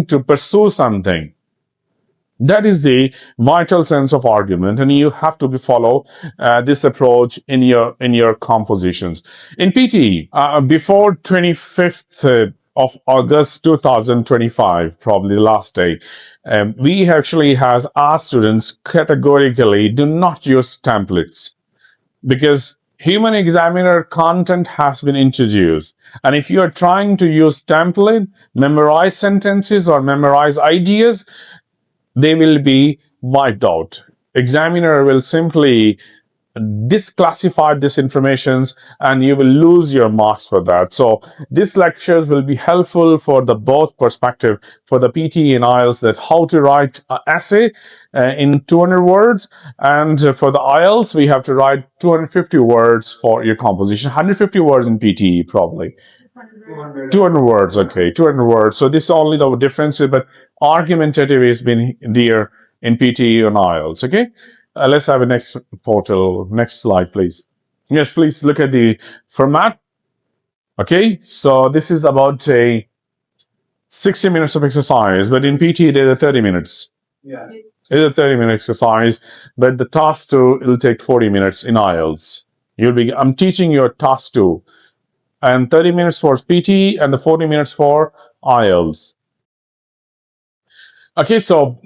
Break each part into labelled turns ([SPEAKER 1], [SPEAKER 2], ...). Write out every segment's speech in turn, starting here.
[SPEAKER 1] to pursue something. That is the vital sense of argument, and you have to follow this approach in your compositions. In PT, before 25th of August 2025, probably the last day, we actually has asked students categorically do not use templates, because human examiner content has been introduced. And if you are trying to use template, memorize sentences or memorize ideas, they will be wiped out. Examiner will simply disclassify this information and you will lose your marks for that. So these lectures will be helpful for the both perspective, for the PT and IELTS, that how to write an essay in 200 words, and for the IELTS we have to write 250 words for your composition, 150 words in PT probably. 200 words, okay, 200 words. So this is only the difference, but argumentative has been there in PT and IELTS, okay? Let's have a next portal. Next slide, please. Yes, please look at the format. Okay, so this is about a 60 minutes of exercise, but in PT there's a 30 minutes. Yeah. It's a 30-minute exercise, but the task 2 will take 40 minutes in IELTS. I'm teaching your task 2, and 30 minutes for PT and the 40 minutes for IELTS. Okay, so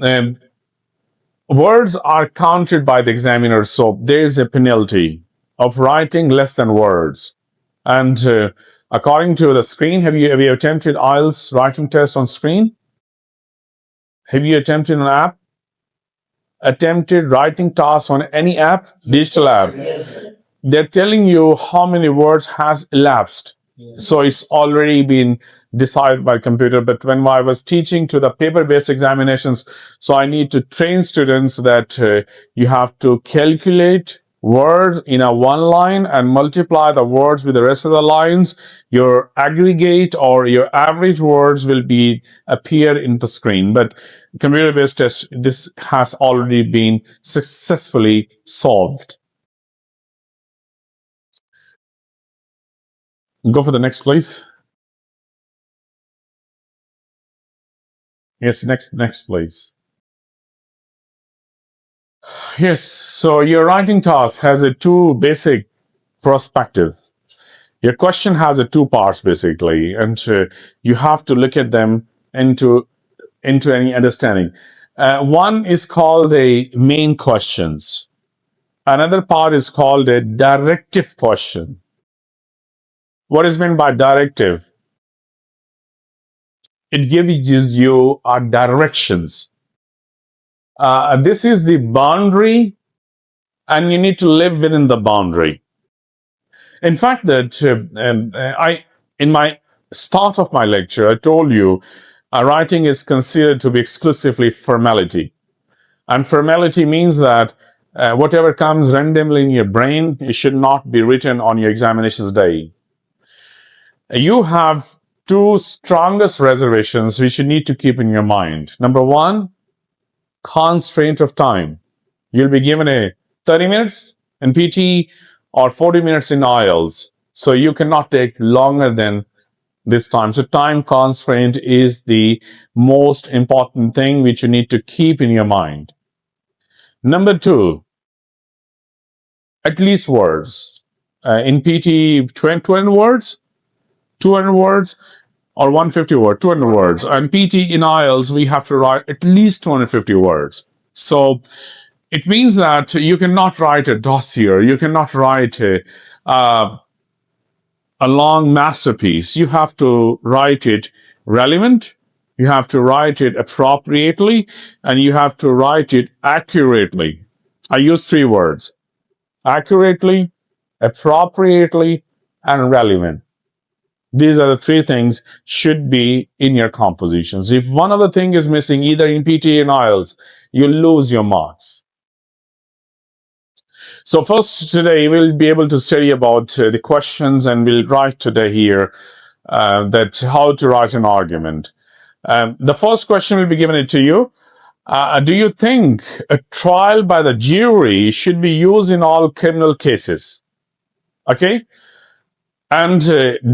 [SPEAKER 1] words are counted by the examiner, so there is a penalty of writing less than words. And according to the screen, have you attempted IELTS writing test on screen? Have you attempted an app? Attempted writing tasks on any app, digital app? Yes. They're telling you how many words has elapsed. Yes. So it's already been decided by computer. But when I was teaching to the paper-based examinations, so I need to train students that you have to calculate words in a one line and multiply the words with the rest of the lines. Your aggregate or your average words will appear in the screen. But computer-based test, this has already been successfully solved. Go for the next, please. Yes, next, please. Yes, so your writing task has a two basic perspective. Your question has a two parts basically, and you have to look at them into any understanding. One is called a main questions. Another part is called a directive question. What is meant by directive? It gives you directions. This is the boundary, and you need to live within the boundary. In fact, that in my start of my lecture, I told you writing is considered to be exclusively formality. And formality means that whatever comes randomly in your brain, it should not be written on your examinations day. You have two strongest reservations which you need to keep in your mind. Number one, constraint of time. You'll be given a 30 minutes in PT or 40 minutes in IELTS. So you cannot take longer than this time. So time constraint is the most important thing which you need to keep in your mind. Number two, at least words. In PT, 200 words, 200 words, or 150 words, 200 words. And PT in IELTS, we have to write at least 250 words. So it means that you cannot write a dossier. You cannot write a long masterpiece. You have to write it relevant. You have to write it appropriately, and you have to write it accurately. I use three words: accurately, appropriately, and relevant. These are the three things should be in your compositions. If one of the thing is missing, either in PT and IELTS, you lose your marks. So first today, we'll be able to study about the questions, and we'll write today here that how to write an argument. The first question will be given it to you. Do you think a trial by the jury should be used in all criminal cases? Okay. And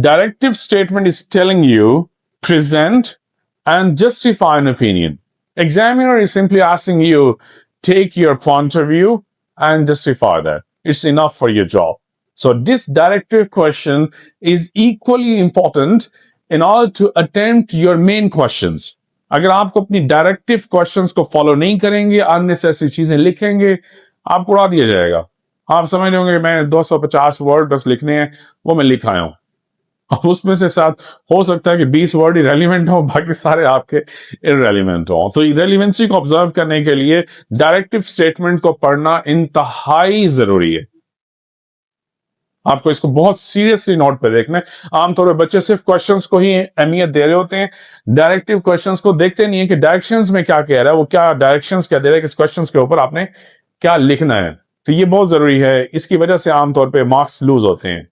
[SPEAKER 1] directive statement is telling you present and justify an opinion. Examiner is simply asking you, take your point of view and justify that. It's enough for your job. So this directive question is equally important in order to attempt your main questions. अगर आपको अपनी directive questions को follow नहीं करेंगे, unnecessary चीजें लिखेंगे, आपको उड़ा दिया जाएगा. आप समझ रहे होंगे मैं 250 वर्ड बस लिखने हैं, वो मैं लिख आया हूं. अब उसमें से साथ हो सकता है कि 20 वर्ड इरेलीवेंट हो, बाकी सारे आपके इरेलीवेंट हो. तो इरेलीवेंसी को ऑब्जर्व करने के लिए डायरेक्टिव स्टेटमेंट को पढ़ना इंतहाई जरूरी है. आपको इसको बहुत सीरियसली नोट पे देखना है. आमतौर पर बच्चे सिर्फ क्वेश्चंस को ही अहमियत दे रहे होते हैं, डायरेक्टिव क्वेश्चंस को देखते नहीं है कि डायरेक्शंस में क्या कह रहा है, वो क्या डायरेक्शंस क्या दे रहा है, किस क्वेश्चंस के ऊपर आपने क्या लिखना है. तो ये बहुत जरूरी है. इसकी वजह से आमतौर पर मार्क्स लूज होते हैं.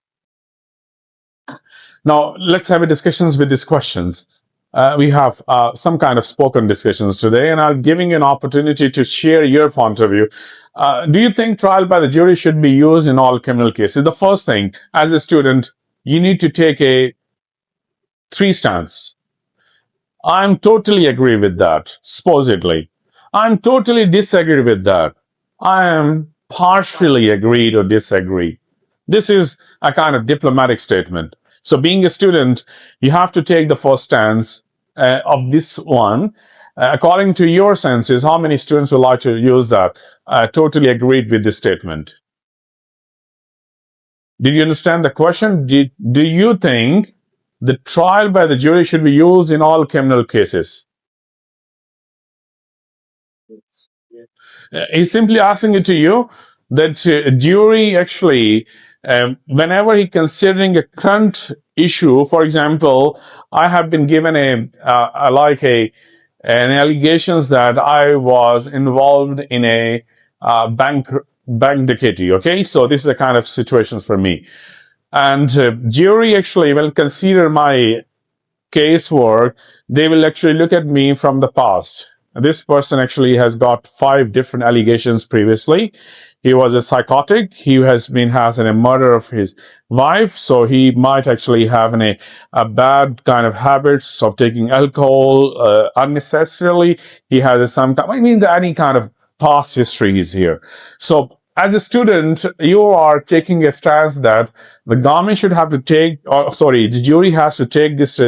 [SPEAKER 1] Now, let's have a discussions with these questions. We have some kind of spoken discussions today, and I'm giving you an opportunity to share your point of view. Do you think trial by the jury should be used in all criminal cases? The first thing, as a student, you need to take a 3 stance. I'm totally agree with that, supposedly. I'm totally disagree with that. I am partially agreed or disagree. This is a kind of diplomatic statement. So being a student, you have to take the first stance of this one. According to your senses, how many students would like to use that? Totally agreed with this statement. Did you understand the question? Do you think the trial by the jury should be used in all criminal cases? He's simply asking it to you that jury actually, whenever he considering a current issue, for example, I have been given an allegations that I was involved in a bank decay. Okay, so this is a kind of situations for me, and jury actually will consider my casework. They will actually look at me from the past. This person actually has got 5 different allegations previously. He was a psychotic. He has a murder of his wife. So he might actually have a bad kind of habits of taking alcohol unnecessarily. He has any kind of past history is here. So as a student, you are taking a stance that the government should have to take, the jury has to take this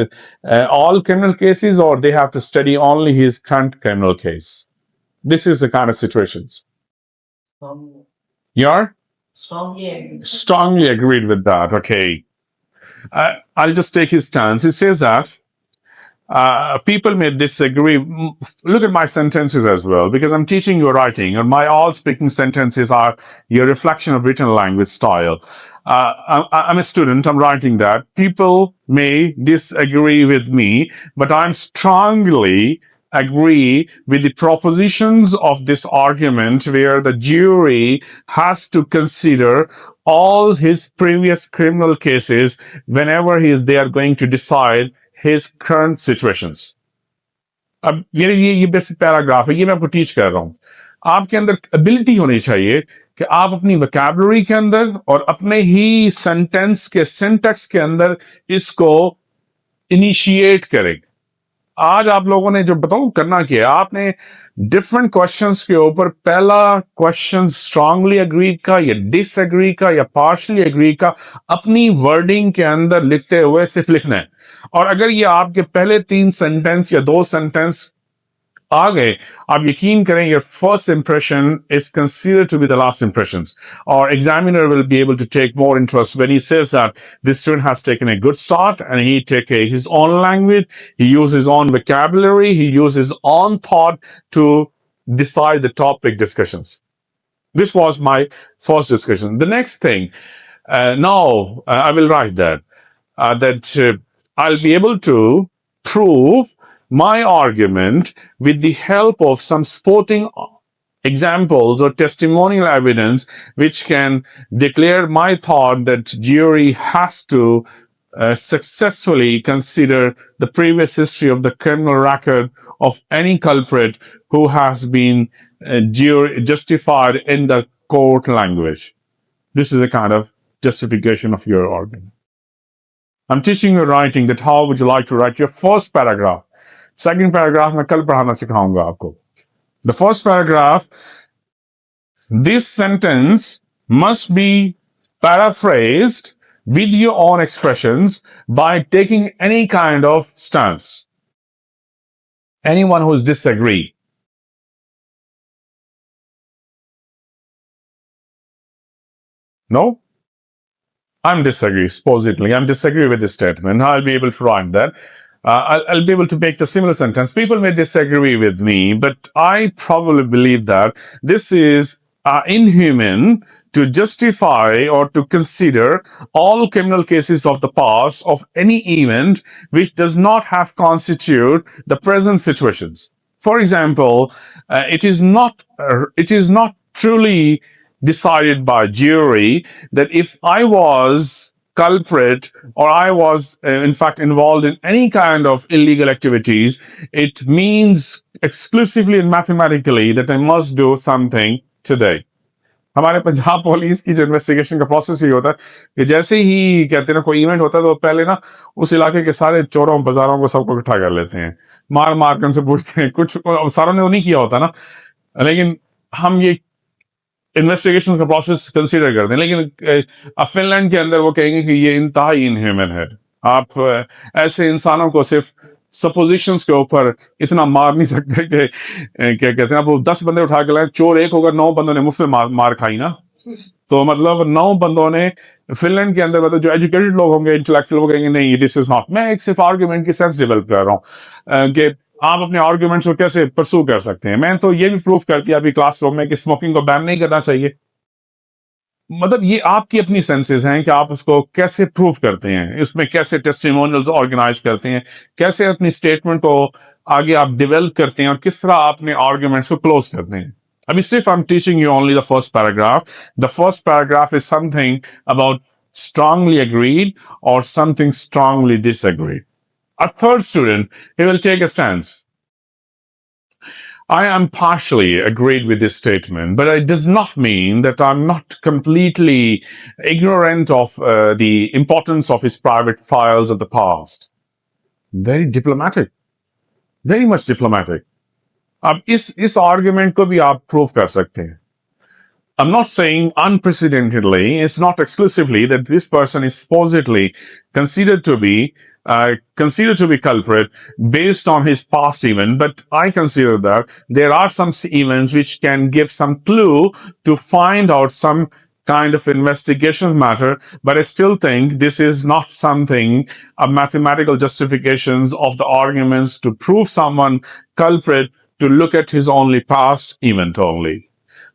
[SPEAKER 1] all criminal cases, or they have to study only his current criminal case. This is the kind of situations. You're? Strongly agreed with that. Okay. I'll just take his stance. It says that people may disagree. Look at my sentences as well, because I'm teaching you writing, and my all speaking sentences are your reflection of written language style. I'm a student, I'm writing that. People may disagree with me, but I'm strongly agree with the propositions of this argument, where the jury has to consider all his previous criminal cases whenever they are going to decide his current situations. अब ये basic paragraph है, ये मैं आपको teach कर रहा हूं. आपके अंदर एबिलिटी होनी चाहिए कि आप अपनी वोकैबुलरी के अंदर और अपने ही सेंटेंस के सिंटैक्स के अंदर इसको इनिशिएट करें. आज आप लोगों ने जो बताऊं करना क्या है, आपने डिफरेंट क्वेश्चंस के ऊपर पहला क्वेश्चन स्ट्रांगली अग्रीड का या डिसएग्री का या पार्शली अग्री का अपनी वर्डिंग के अंदर लिखते हुए सिर्फ लिखना है. और अगर ये आपके पहले 3 सेंटेंस या 2 सेंटेंस आ गए, आप यकीन करें your first impression is considered to be the last impressions, or examiner will be able to take more interest when he says that this student has taken a good start and he take his own language, he uses his own vocabulary, he uses his own thought to decide the topic discussions. This was my first discussion. The next thing, now I will write that I'll be able to prove my argument with the help of some supporting examples or testimonial evidence which can declare my thought that jury has to successfully consider the previous history of the criminal record of any culprit who has been justified in the court language. This is a kind of justification of your argument. I'm teaching you writing, that how would you like to write your first paragraph. Second paragraph मैं कल पढ़ाना सिखाऊंगा आपको. The first paragraph, this sentence must be paraphrased with your own expressions by taking any kind of stance. Anyone who is disagree. No? I'm disagree, supposedly. I'm disagree with this statement. I'll be able to write that. I'll be able to make the similar sentence. People may disagree with me, but I probably believe that this is inhuman to justify or to consider all criminal cases of the past of any event which does not have constitute the present situations. For example, it is not truly decided by jury that if I was culprit or I was in fact involved in any kind of illegal activities, it means exclusively and mathematically that I must do something today. हमारे Punjab police की जो investigation का process ही होता है कि जैसे ही कहते हैं ना कोई इवेंट होता है तो पहले ना उस इलाके के सारे चोरों बाजारों को सबको इकट्ठा कर लेते हैं, मार मार कर उनसे पूछते हैं. कुछ सारों ने वो नहीं किया होता ना, लेकिन हम ये इन्वेस्टिगेशन का प्रोसेस कंसीडर करते हैं. लेकिन अब फिनलैंड के अंदर वो कहेंगे कि ये इंतहाई इनह्यूमन है. आप ऐसे इंसानों को सिर्फ सपोजिशंस के ऊपर इतना मार नहीं सकते कि क्या कहते हैं, आप वो 10 बंदे उठा के लाए, चोर एक होगा, 9 बंदों ने मुफ्त में मार खाई ना. तो मतलब 9 बंदों ने फिनलैंड के अंदर मतलब जो एजुकेटेड लोग होंगे, इंटेलेक्चुअल लोग कहेंगे नहीं दिस इज नॉट. मैं एक सिर्फ आर्ग्यूमेंट की सेंस डेवलप कर रहा हूँ कि आप अपने आर्ग्यूमेंट्स को कैसे परसू कर सकते हैं. मैं तो ये भी प्रूफ करती है अभी क्लासरूम में कि स्मोकिंग को बैन नहीं करना चाहिए. मतलब ये आपकी अपनी सेंसेस हैं कि आप उसको कैसे प्रूव करते हैं, इसमें कैसे टेस्टिमोनियल्स ऑर्गेनाइज करते हैं, कैसे अपनी स्टेटमेंट को आगे आप डेवलप करते हैं और किस तरह आपने आर्ग्यूमेंट्स को क्लोज करते हैं. अभी सिर्फ I am teaching you only the first paragraph. The first paragraph is something about strongly agreed or something strongly disagreed. A third student, he will take a stance. I am partially agreed with this statement, but it does not mean that I'm not completely ignorant of the importance of his private files of the past. Very diplomatic. Very much diplomatic. अब इस argument को भी आप prove कर सकते हैं. I'm not saying unprecedentedly, it's not exclusively that this person is supposedly considered to be culprit based on his past event, but I consider that there are some events which can give some clue to find out some kind of investigation matter, but I still think this is not something a mathematical justifications of the arguments to prove someone culprit to look at his only past event only.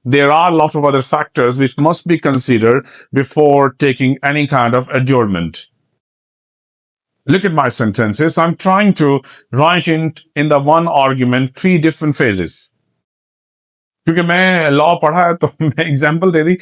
[SPEAKER 1] There are a lot of other factors which must be considered before taking any kind of adjournment. Look at my sentences. I'm trying to write in the one argument 3 different phases. क्योंकि मैं law पढ़ा है तो मैं example दे दी,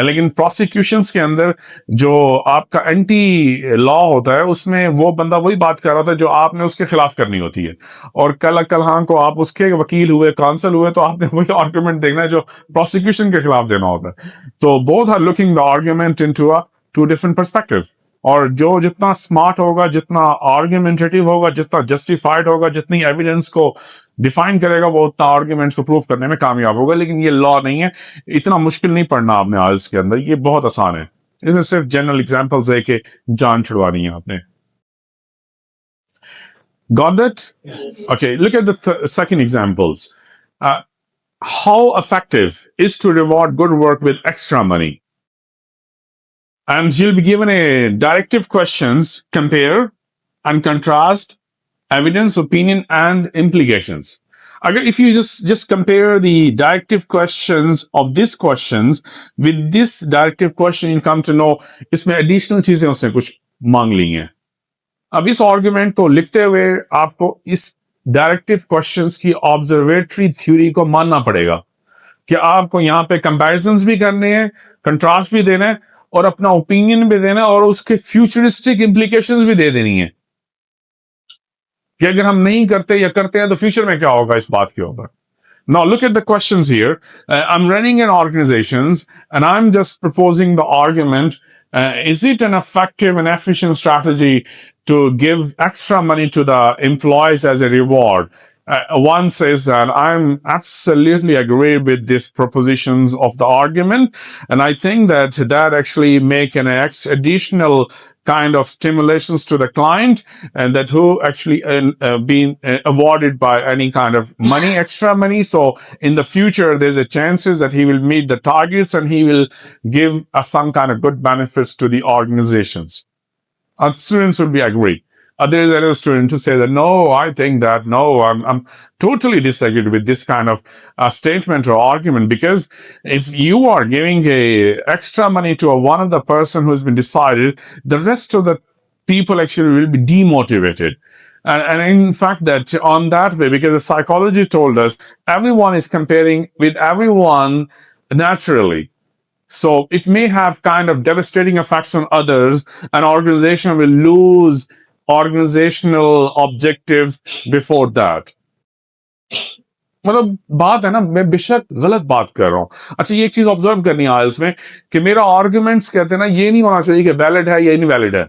[SPEAKER 1] लेकिन prosecutions के अंदर जो आपका एंटी लॉ होता है उसमें वो बंदा वही बात कर रहा था जो आपने उसके खिलाफ करनी होती है, और कल हाँ को आप उसके वकील हुए, काउंसिल हुए, तो आपने वही आर्ग्यूमेंट देखना है जो प्रोसिक्यूशन के खिलाफ देना होता है. तो both are looking the argument into a 2 different perspective. और जो जितना स्मार्ट होगा, जितना आर्ग्यूमेंटेटिव होगा, जितना जस्टिफाइड होगा, जितनी एविडेंस को डिफाइन करेगा, वो उतना आर्ग्यूमेंट्स को प्रूव करने में कामयाब होगा. लेकिन ये लॉ नहीं है, इतना मुश्किल नहीं पढ़ना आपने आइल्स के अंदर, ये बहुत आसान है. इसमें सिर्फ जनरल एग्जांपल्स है कि जान छुड़वानी है आपने. Got that? Okay, look at the second examples. How effective is to reward good work with extra money? And you'll be given a directive questions, compare and contrast evidence, opinion, and implications. Again, if you just compare the directive questions of these questions with this directive question, you come to know इसमें additional चीजें उसने कुछ मांग ली हैं. अब इस argument को लिखते हुए आपको इस डायरेक्टिव क्वेश्चंस की ऑब्जर्वेटरी थ्योरी को मानना पड़ेगा कि आपको यहाँ पे कंपैरिजंस भी करने हैं, कंट्रास्ट भी देना है, और अपना ओपिनियन भी देना है, और उसके फ्यूचरिस्टिक इंप्लीकेशंस भी दे देनी है कि अगर हम नहीं करते या करते हैं तो फ्यूचर में क्या होगा इस बात के ऊपर. Now look at the questions here. I'm running an organization and I'm just proposing the argument Is it an effective and efficient strategy to give extra money to the employees as a reward? One says that I'm absolutely agree with these propositions of the argument, and I think that that actually make an additional kind of stimulations to the client, and that who actually been awarded by any kind of money, extra money. So in the future, there's a chances that he will meet the targets and he will give some kind of good benefits to the organizations. Students would be agree. There is another student to say that no, I think that no, I'm totally disagreed with this kind of statement or argument, because if you are giving a extra money to one of the person who's been decided, the rest of the people actually will be demotivated. And in fact, that on that way, because the psychology told us everyone is comparing with everyone naturally. So it may have kind of devastating effects on others. An organization will lose organizational objectives before that. मतलब बात है ना, मैं बेशक गलत बात कर रहा हूं। अच्छा, ये एक चीज ऑब्जर्व करनी है आइल्स में कि मेरा आर्गुमेंट्स कहते हैं ना, ये नहीं होना चाहिए कि वैलिड है या इनवैलिड है।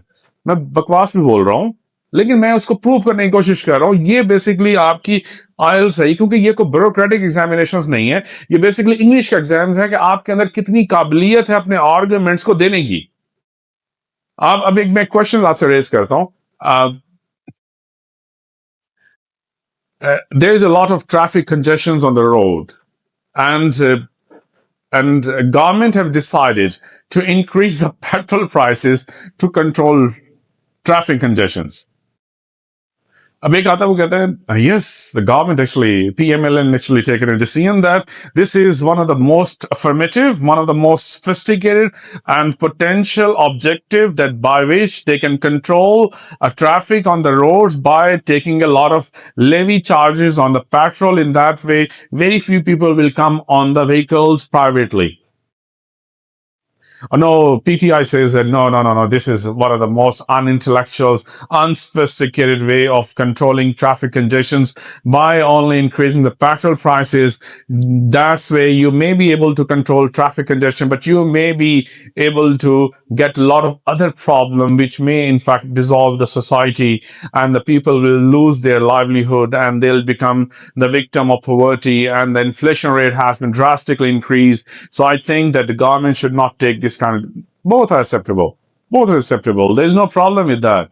[SPEAKER 1] मैं बकवास भी बोल रहा हूं, लेकिन मैं उसको प्रूव करने की कोशिश कर रहा हूं। ये बेसिकली आपकी आइल्स है, क्योंकि ये कोई ब्यूरोक्रेटिक एग्जामिनेशन नहीं है। ये बेसिकली इंग्लिश का एग्जाम्स है कि आपके अंदर कितनी काबिलियत है अपने आर्गुमेंट्स को देने की। आप अब एक मैं क्वेश्चन आपसे रेज करता हूं। There is a lot of traffic congestions on the road, and government have decided to increase the petrol prices to control traffic congestions. अब एक आता है, वो कहता है yes, the government actually, PMLN actually taken a decision that this is one of the most affirmative, one of the most sophisticated and potential objective that by which they can control traffic on the roads by taking a lot of levy charges on the petrol. In that way, very few people will come on the vehicles privately. Oh, no, PTI says that no. This is one of the most unintellectual, unsophisticated way of controlling traffic congestions by only increasing the petrol prices. That's where you may be able to control traffic congestion, but you may be able to get a lot of other problem, which may in fact dissolve the society, and the people will lose their livelihood and they'll become the victim of poverty, and the inflation rate has been drastically increased. So I think that the government should not take this kind of, both are acceptable. Both are acceptable. There's no problem with that.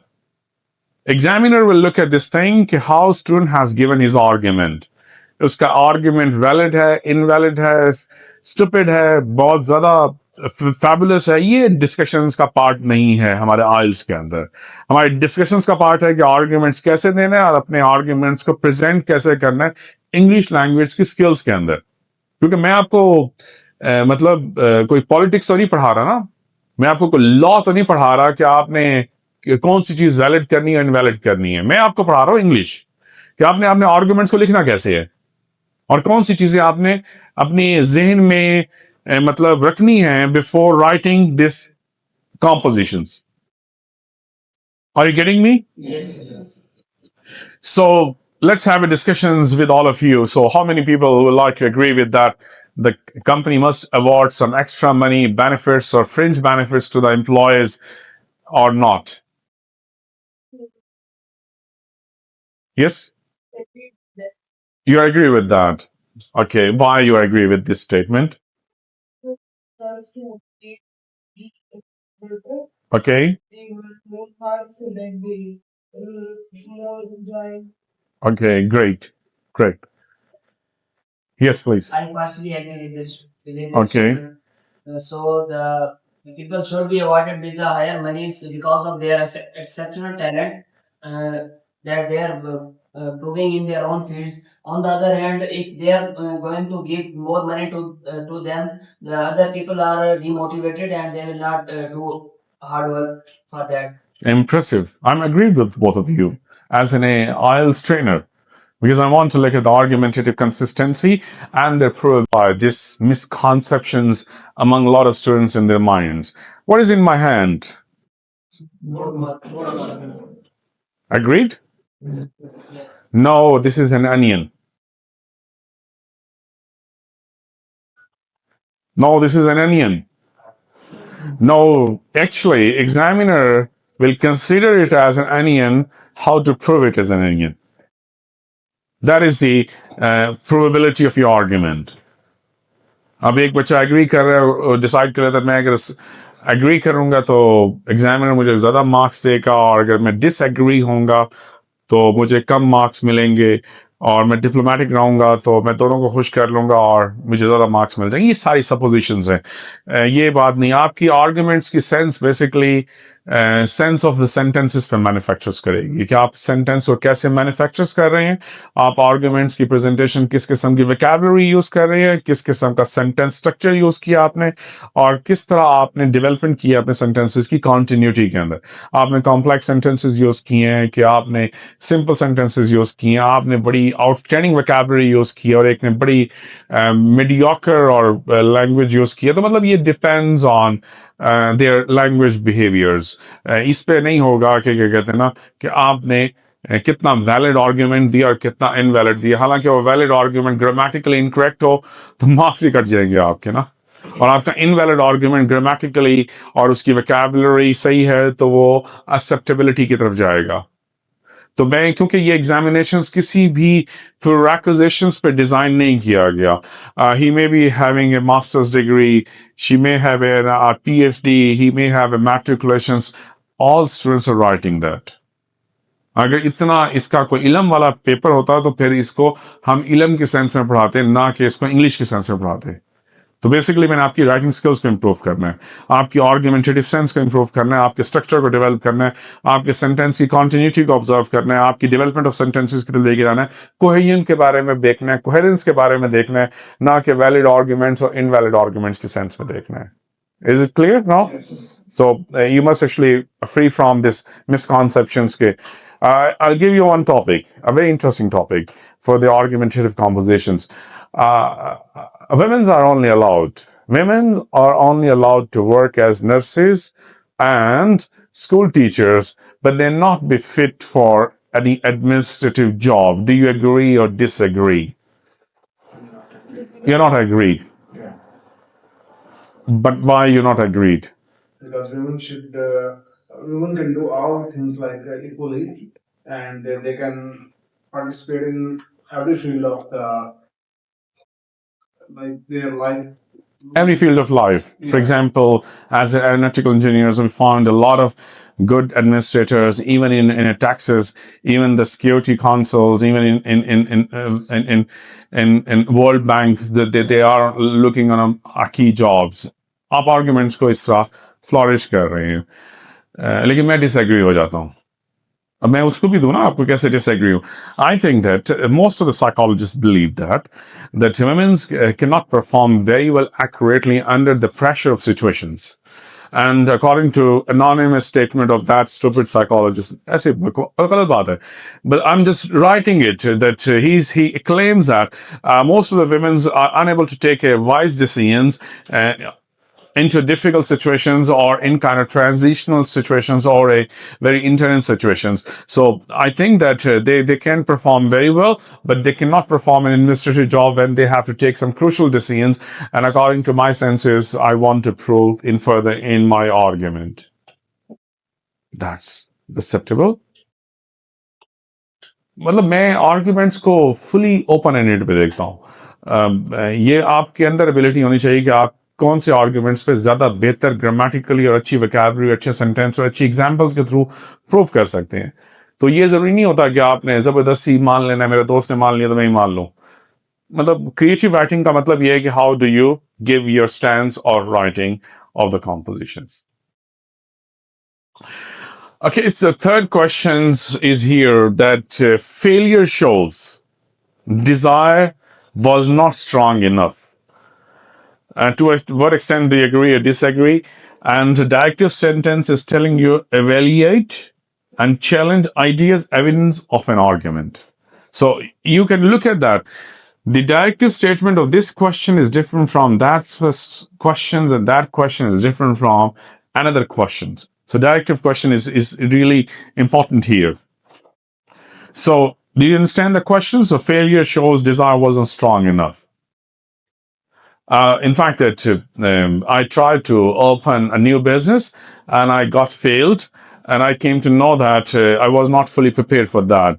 [SPEAKER 1] Examiner will look at this thing, how student has given his argument. उसका argument valid है, invalid है, stupid है, बहुत ज्यादा fabulous है, ये discussions का part नहीं है हमारे आइल्स के अंदर। हमारे डिस्कशंस का पार्ट है कि आर्ग्यूमेंट्स कैसे देने हैं और अपने आर्ग्यूमेंट्स को प्रेजेंट कैसे करना है इंग्लिश लैंग्वेज की स्किल्स के अंदर। क्योंकि मैं आपको कोई पॉलिटिक्स तो नहीं पढ़ा रहा ना, मैं आपको कोई लॉ तो नहीं पढ़ा रहा कि आपने कौन सी चीज वैलिड करनी है, इनवैलिड करनी है। मैं आपको पढ़ा रहा हूँ इंग्लिश, कि आपने अपने आर्ग्यूमेंट्स को लिखना कैसे है और कौन सी चीजें आपने अपनी जहन में रखनी है before writing this compositions. Are you getting me?
[SPEAKER 2] Yes.
[SPEAKER 1] So let's have a discussions with all of you. So how many people would like to agree with that? The company must award some extra money, benefits or fringe benefits to the employees or not? Yes? You agree with that? Okay. Why you agree with this statement? Okay. Okay. Great. Great. Yes, please.
[SPEAKER 2] I partially agree with this
[SPEAKER 1] Okay.
[SPEAKER 2] statement. So the people should be awarded with the higher monies because of their exceptional talent uh, that they are proving in their own fields. On the other hand, if they are going to give more money to them, the other people are demotivated and they will not do hard work for that.
[SPEAKER 1] Impressive. I'm agreed with both of you as an IELTS trainer, because I want to look at the argumentative consistency and the proof by these misconceptions among a lot of students in their minds. What is in my hand? Agreed? No, this is an onion. No, this is an onion. No, actually, examiner will consider it as an onion. How to prove it as an onion? That is the probability of your argument. अब एक बच्चा agree कर रहा है, decide कर रहा था मैं अगर एग्री करूंगा तो एग्जामिनर मुझे ज्यादा मार्क्स देगा, और अगर मैं डिसएग्री होऊंगा तो मुझे कम मार्क्स मिलेंगे, और मैं डिप्लोमेटिक रहूंगा तो मैं दोनों को खुश कर लूंगा और मुझे ज़्यादा मार्क्स मिल जाएंगे। ये सारी सपोजिशंस हैं, ये बात नहीं। आपकी आर्ग्यूमेंट्स की sense basically sense of the sentences पे मैन्युफैक्चर्स करेगी कि आप सेंटेंस को कैसे मैन्युफैक्चर्स कर रहे हैं, आप आर्ग्यूमेंट्स की प्रेजेंटेशन किस किस्म की वोकैबुलरी यूज कर रहे हैं, किस किस्म का सेंटेंस स्ट्रक्चर यूज किया आपने, और किस तरह आपने डेवलपमेंट किया अपने सेंटेंसेस की कॉन्टिन्यूटी के अंदर। आपने कॉम्प्लेक्स सेंटेंसेस यूज किए हैं कि आपने सिंपल सेंटेंसेस यूज किए हैं, आपने बड़ी आउटस्टैंडिंग वोकैबुलरी यूज की है और एक ने बड़ी मीडियोकर और लैंग्वेज यूज की है। तो मतलब ये depends on their language behaviours. इस पे नहीं होगा कि क्या कहते हैं ना कि आपने कितना वैलिड आर्ग्यूमेंट दिया और कितना इनवैलिड दिया। हालांकि वो वैलिड आर्ग्यूमेंट ग्रामेटिकली इनकरेक्ट हो तो मार्क्स ही कट जाएंगे आपके ना, और आपका इनवैलिड आर्ग्यूमेंट ग्रामेटिकली और उसकी वोकैबुलरी सही है तो वो एक्सेप्टेबिलिटी की तरफ जाएगा। तो मैं, क्योंकि ये एग्जामिनेशंस किसी भी प्रीरेक्विजिशंस पे डिजाइन नहीं किया गया। He may be having a masters degree, she may have a PhD, he may have a matriculations, all students are writing that. अगर इतना इसका कोई इलम वाला पेपर होता तो फिर इसको हम इलम के सेंस में पढ़ाते, ना कि इसको इंग्लिश के सेंस में पढ़ाते। तो बेसिकली मैंने आपकी राइटिंग स्किल्स को इंप्रूव करना है, आपकी आर्ग्यूमेंटेटिव सेंस को इंप्रूव करना है, आपके स्ट्रक्चर को डेवलप करना है, आपके सेंटेंस की कॉन्टिन्यूटी को ऑब्जर्व करना है, आपकी डेवलपमेंट ऑफ सेंटेंसेस की तरफ लेके जाना है, कोहेजन के बारे में देखना है, कोहेरेंस के बारे में देखना है, ना कि वैलिड आर्ग्यूमेंट्स और इनवैलिड आर्ग्यूमेंट्स के सेंस में देखना है। Is it clear now? So you must actually free from this misconceptions. Ke, I'll give you one topic, a very interesting topic for the argumentative compositions. Women are only allowed to work as nurses and school teachers, but they're not be fit for any administrative job. Do you agree or disagree? You're not agreed. But why you're not agreed?
[SPEAKER 3] Because women can do all things like equally, and they can participate in every field of their life.
[SPEAKER 1] Every field of life. For example, as aeronautical engineers, we found a lot of good administrators, even in taxes, even the security consuls, even in World Bank, they are looking on key jobs. आप arguments को इस तरह flourish कर रहे हैं, लेकिन मैं disagree हो जाता हूँ। अब मैं उसको भी दूं ना आपको कैसे disagree हूं। I think that most of the psychologists believe that women cannot perform very well accurately under the pressure of situations. And according to anonymous statement of that stupid psychologist, ऐसे गलत बात है, but I'm just writing it that he claims that most of the women are unable to take a wise decisions into difficult situations or in kind of transitional situations or a very interim situations. So I think that they can perform very well, but they cannot perform an administrative job when they have to take some crucial decisions. And according to my senses, I want to prove in further in my argument. That's acceptable. मतलब मैं arguments को fully open ended पे देखता हूँ। ये आपके अंदर ability होनी चाहिए कि आप कौन से आर्ग्यूमेंट्स पे ज्यादा बेहतर ग्रामेटिकली और अच्छी वोकैबुलरी, अच्छे सेंटेंस और अच्छी एग्जांपल्स के थ्रू प्रूव कर सकते हैं। तो ये जरूरी नहीं होता कि आपने जबरदस्ती मान लेना, मेरे दोस्त ने मान लिया तो मैं ही मान लूं। मतलब क्रिएटिव राइटिंग का मतलब ये है कि how do you give your stance और writing of the compositions. Okay, it's the third questions is here that failure shows desire was not strong enough. To what extent do you agree or disagree? And the directive sentence is telling you evaluate and challenge ideas, evidence of an argument. So you can look at that. The directive statement of this question is different from that questions, and that question is different from another questions. So directive question is really important here. So do you understand the question? So failure shows desire wasn't strong enough. In fact, that I tried to open a new business and I got failed, and I came to know that I was not fully prepared for that.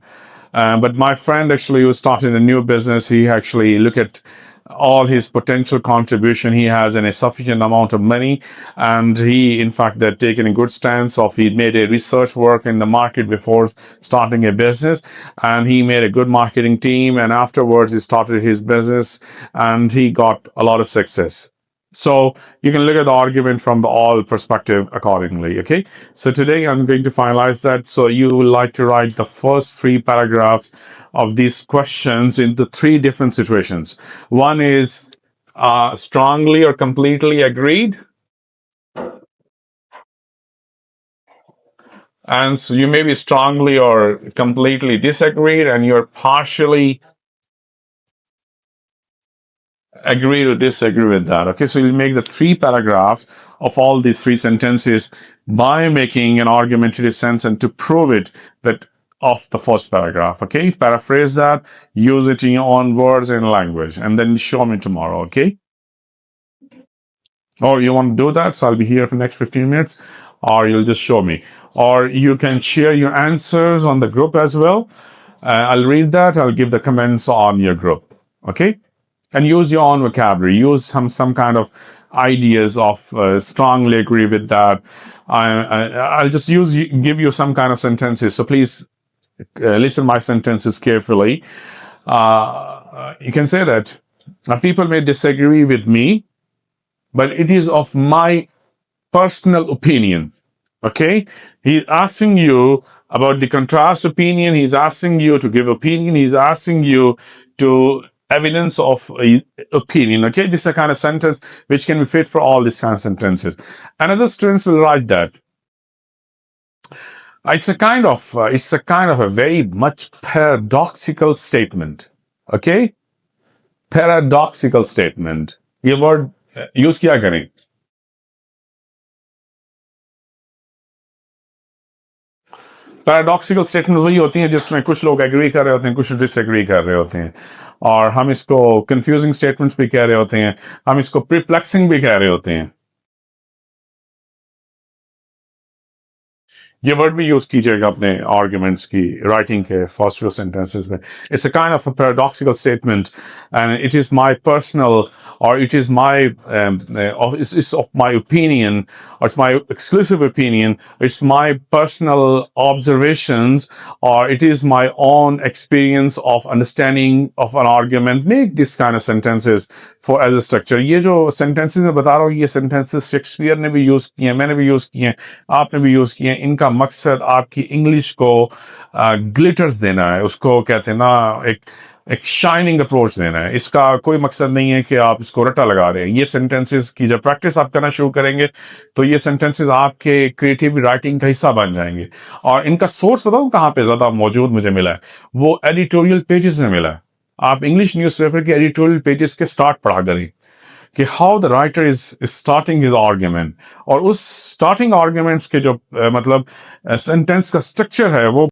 [SPEAKER 1] But my friend actually was starting a new business. He actually looked at all his potential contribution he has in a sufficient amount of money, and he in fact that taken a good stance of he made a research work in the market before starting a business, and he made a good marketing team, and afterwards he started his business and he got a lot of success. So you can look at the argument from the all perspective accordingly. Okay. So today I'm going to finalize that. So you would like to write the first three paragraphs of these questions into three different situations. One is strongly or completely agreed. And so you may be strongly or completely disagreed, and you're partially agree or disagree with that. Okay, so you make the three paragraphs of all these three sentences by making an argumentative sense and to prove it that of the first paragraph. Okay, paraphrase that, use it in your own words and language, and then show me tomorrow. Okay, or you want to do that? So I'll be here for the next 15 minutes, or you'll just show me, or you can share your answers on the group as well. I'll read that. I'll give the comments on your group. Okay. And use your own vocabulary. Use some kind of ideas of strongly agree with that. I'll just give you some kind of sentences. So please listen my sentences carefully. You can say that people may disagree with me, but it is of my personal opinion. Okay, he's asking you about the contrast opinion. He's asking you to give opinion. He's asking you to evidence of opinion. Okay, this is a kind of sentence which can be fit for all these kind of sentences. Another students will write that. It's a kind of a very much paradoxical statement. Okay, paradoxical statement. ये word use क्या करें? Paradoxical statement वही होती हैं जिसमें कुछ लोग agree कर रहे होते हैं, कुछ डिसएग्री कर रहे होते हैं, और हम इसको कंफ्यूजिंग स्टेटमेंट्स भी कह रहे होते हैं, हम इसको प्रिप्लेक्सिंग भी कह रहे होते हैं. ये वर्ड भी यूज कीजिएगा अपने आर्ग्यूमेंट्स की राइटिंग के फर्स्ट फ्यू सेंटेंसेस में. It's a kind of a paradoxical statement and it is my personal or it is my it's of my opinion, or it's my exclusive opinion, it's my personal observations, or it is my own experience of understanding of an argument. Make this kind of sentences for as a structure. ये जो sentences मैं बता रहा हूँ, ये sentences Shakespeare ने भी use किए हैं, मैंने भी यूज किए हैं, आपने भी यूज किए हैं. इनका मकसद आपकी इंग्लिश को ग्लिटर्स देना है, उसको कहते हैं ना एक शाइनिंग अप्रोच देना है. इसका कोई मकसद नहीं है कि आप इसको रट्टा लगा रहे हैं. ये सेंटेंसेस की जब प्रैक्टिस आप करना शुरू करेंगे तो ये सेंटेंसेस आपके क्रिएटिव राइटिंग का हिस्सा बन जाएंगे. और इनका सोर्स बताऊं कहाँ पे ज्यादा मौजूद मुझे मिला है? वो एडिटोरियल पेजेस में मिला है. आप इंग्लिश न्यूज़पेपर के एडिटोरियल पेजेस के स्टार्ट पढ़ा करें कि how the writer is starting his argument, और उस स्टार्टिंग आर्ग्यूमेंट्स के जो मतलब सेंटेंस का स्ट्रक्चर है वो